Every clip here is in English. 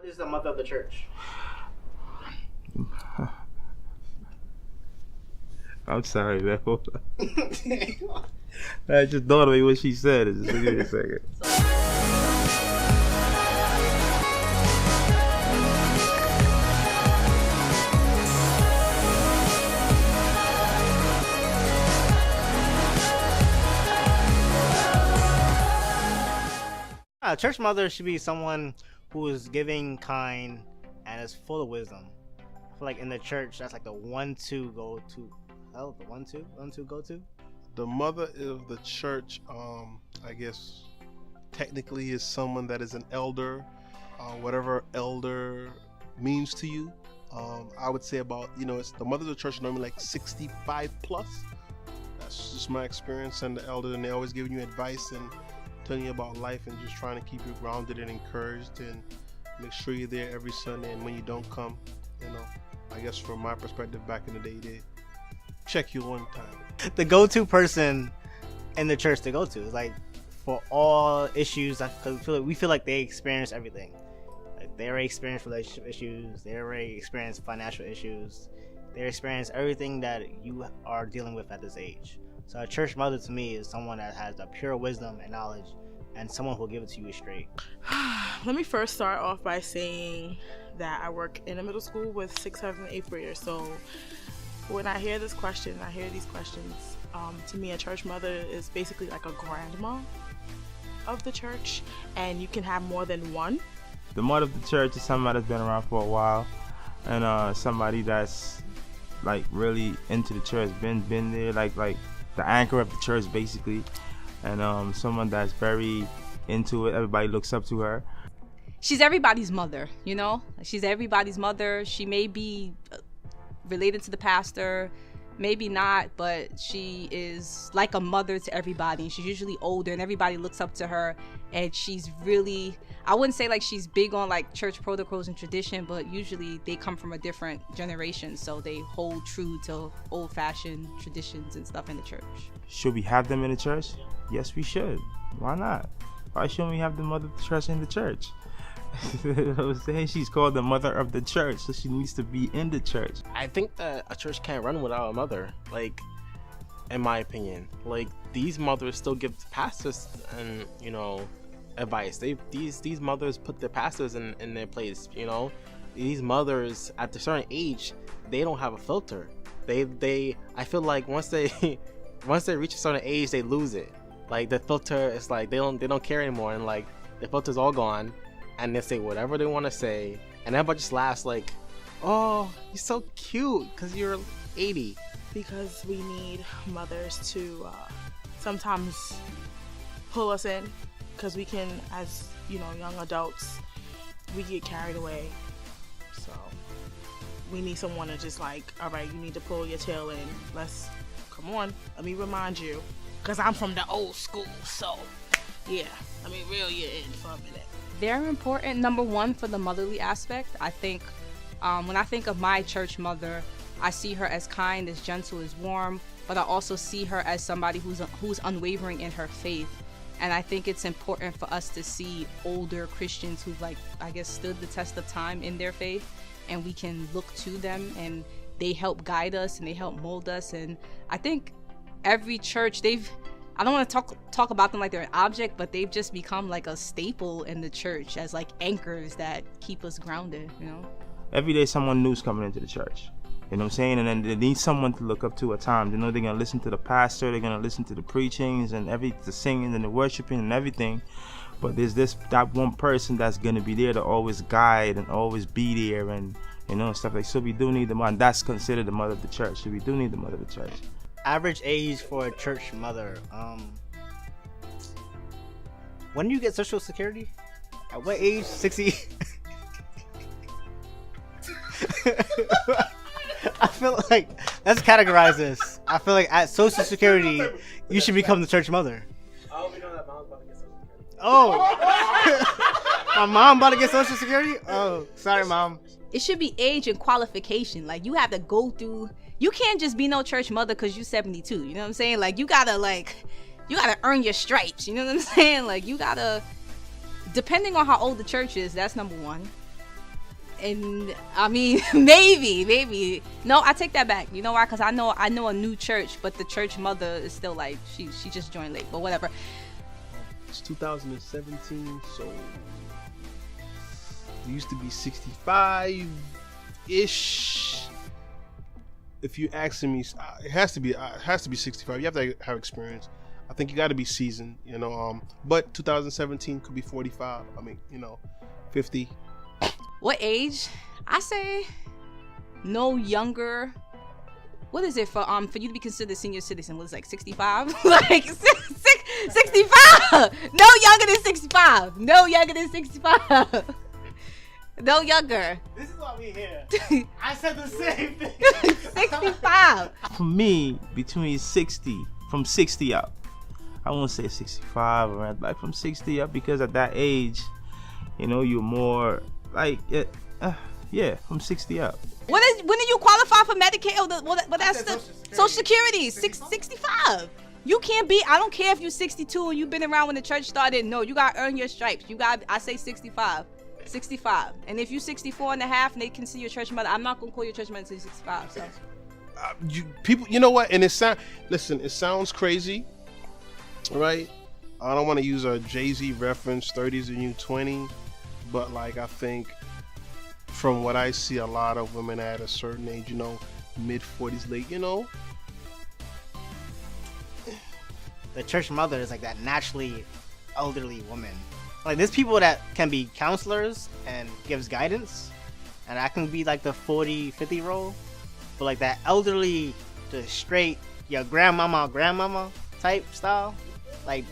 What is the mother of the church? I'm sorry, man. I just thought of me what she said. Just give me a second. Church mother should be someone who is giving, kind, and is full of wisdom. I feel like in the church, that's like the 1-2 go-to. Oh, the 1-2 go-to. The mother of the church, I guess, technically is someone that is an elder, whatever elder means to you. I would say about, it's the mother of the church normally like 65 plus. That's just my experience. And the elder, and they're always giving you advice and telling you about life and just trying to keep you grounded and encouraged and make sure you're there every Sunday. And when you don't come, I guess from my perspective back in the day, they check you one time. The go-to person in the church to go to is like for all issues. We feel like they experience everything. Like they already experienced relationship issues. They already experienced financial issues. They experience everything that you are dealing with at this age. So a church mother to me is someone that has the pure wisdom and knowledge, and someone who will give it to you straight. Let me first start off by saying that I work in a middle school with 6th, 7th, 8th graders. So when I hear these questions, to me a church mother is basically like a grandma of the church, and you can have more than one. The mother of the church is somebody that's been around for a while, and somebody that's like really into the church, been there, like the anchor of the church basically, and someone that's very into it. Everybody looks up to her. She's everybody's mother, She's everybody's mother. She may be related to the pastor, maybe not, but she is like a mother to everybody. She's usually older and everybody looks up to her, and she's really, I wouldn't say like she's big on like church protocols and tradition, but usually they come from a different generation, so they hold true to old-fashioned traditions and stuff in the church. Should we have them in the church? Yes, we should. Why not? Why shouldn't we have the mother of the church in the church? I was saying she's called the mother of the church, so she needs to be in the church. I think that a church can't run without a mother, like, in my opinion. Like, these mothers still give pastors and, advice. These mothers put their pastors in their place, These mothers at a certain age, they don't have a filter. I feel like once they reach a certain age, they lose it. Like, the filter is like they don't care anymore, and like the filter's all gone. And they say whatever they want to say, and everybody just laughs like, "Oh, you're so cute because you're 80." Because we need mothers to sometimes pull us in, because we can, as young adults, we get carried away. So we need someone to just like, all right, you need to pull your tail in. Come on, let me remind you, because I'm from the old school. So yeah, let me reel you in for a minute. They're important, number one, for the motherly aspect. I think when I think of my church mother, I see her as kind, as gentle, as warm, but I also see her as somebody who's unwavering in her faith. And I think it's important for us to see older Christians who've stood the test of time in their faith, and we can look to them, and they help guide us and they help mold us. And I think every church, I don't want to talk about them like they're an object, but they've just become like a staple in the church as like anchors that keep us grounded, Every day someone new's coming into the church. You know what I'm saying? And then they need someone to look up to at times. They know they're going to listen to the pastor, they're going to listen to the preachings and the singing and the worshiping and everything. But there's that one person that's going to be there to always guide and always be there and, stuff like. So we do need the mother. That's considered the mother of the church. So we do need the mother of the church. Average age for a church mother. When do you get Social Security? At what age? 60? I feel like, let's categorize this. I feel like at Social Security, you should become the church mother. I hope you know that mom's about to get Social Security. Oh! My mom about to get Social Security? Oh, sorry, Mom. It should be age and qualification. Like, you have to go through. You can't just be no church mother because you're 72. You know what I'm saying? Like, you gotta earn your stripes. You know what I'm saying? Like, you gotta, depending on how old the church is, that's number one. And I mean, maybe. No, I take that back. You know why? Because I know a new church, but the church mother is still like she just joined late, but whatever. It's 2017, so it used to be 65 ish. If you asking me, it has to be 65. You have to have experience. I think you got to be seasoned, you know. But 2017 could be 45. I mean, 50. What age? I say no younger. What is it for you to be considered senior citizen? What is it, like 65? Like 65. No younger than 65. No younger than 65. No younger. This is why we here. I said the same thing. 65. For me, between 60, from 60 up. I won't say 65 or like from 60 up, because at that age, you're more like, from 60 up. When do you qualify for Medicaid? Well, that's the Social Security. 65. You can't be. I don't care if you're 62 and you've been around when the church started. No, you gotta earn your stripes. I say 65. 65. And if you're 64 and a half and they consider your church mother, I'm not gonna call your church mother until you're 65. So. People, you know what? And it sounds crazy, right? I don't want to use a Jay-Z reference, 30's the new 20, but like I think from what I see, a lot of women at a certain age, mid 40s, late, The church mother is like that naturally elderly woman. Like there's people that can be counselors and gives guidance, and that can be like the 40-50 role, but like that elderly, the straight your grandmama type style, like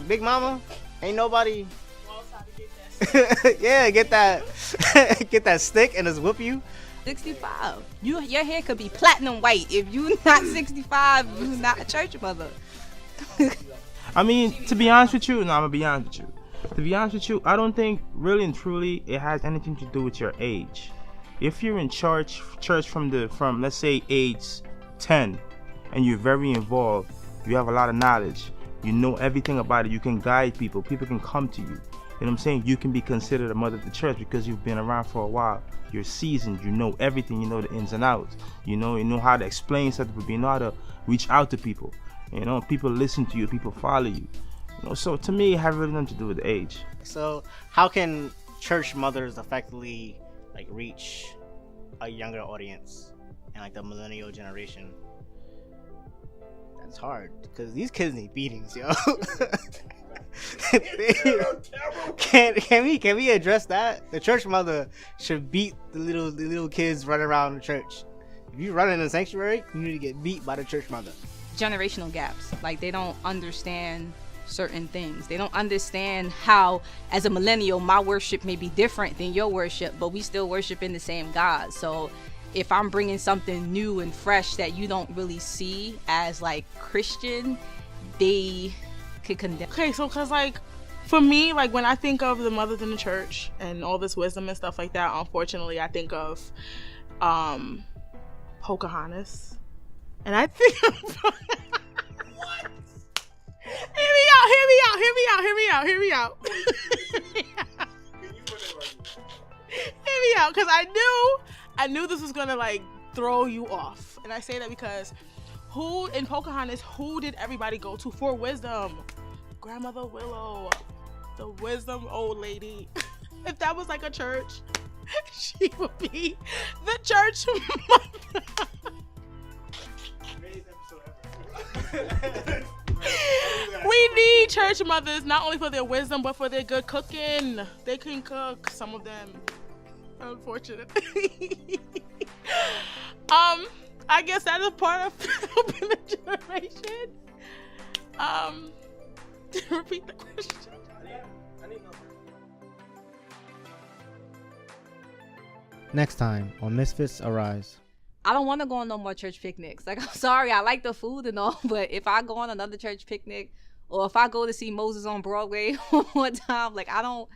Big Mama, ain't nobody. Yeah, get that stick and just whoop you. 65. Your hair could be platinum white. If you not 65, you not a church mother. I mean, to be honest with you, I'm gonna be honest with you. To be honest with you, I don't think really and truly it has anything to do with your age. If you're in church from let's say age 10, and you're very involved, you have a lot of knowledge, you know everything about it, you can guide people can come to you. You know what I'm saying? You can be considered a mother of the church because you've been around for a while. You're seasoned. You know everything. You know the ins and outs. You know how to explain something. You know how to reach out to people. People listen to you. People follow you. So to me, it has really nothing to do with the age. So how can church mothers effectively like reach a younger audience and like the millennial generation? That's hard because these kids need beatings, yo. Can we address that? The church mother should beat the little kids running around the church. If you run in the sanctuary, you need to get beat by the church mother. Generational gaps. Like they don't understand certain things. They don't understand how, as a millennial, my worship may be different than your worship, but we still worship in the same God. So if I'm bringing something new and fresh that you don't really see as like Christian, they could condemn. Okay, so because like for me, like when I think of the mothers in the church and all this wisdom and stuff like that, unfortunately I think of Pocahontas, and I think what? Hear me out. Hear me out, because I knew this was gonna like throw you off, and I say that because who in Pocahontas, who did everybody go to for wisdom? Grandmother Willow, the wisdom old lady. If that was like a church, she would be the church mother. We need church mothers not only for their wisdom but for their good cooking. They can cook, some of them, unfortunately. I guess that is part of helping the generation. Repeat the question. Next time on Misfits Arise. I don't want to go on no more church picnics. Like, I'm sorry, I like the food and all, but if I go on another church picnic, or if I go to see Moses on Broadway one more time, like, I don't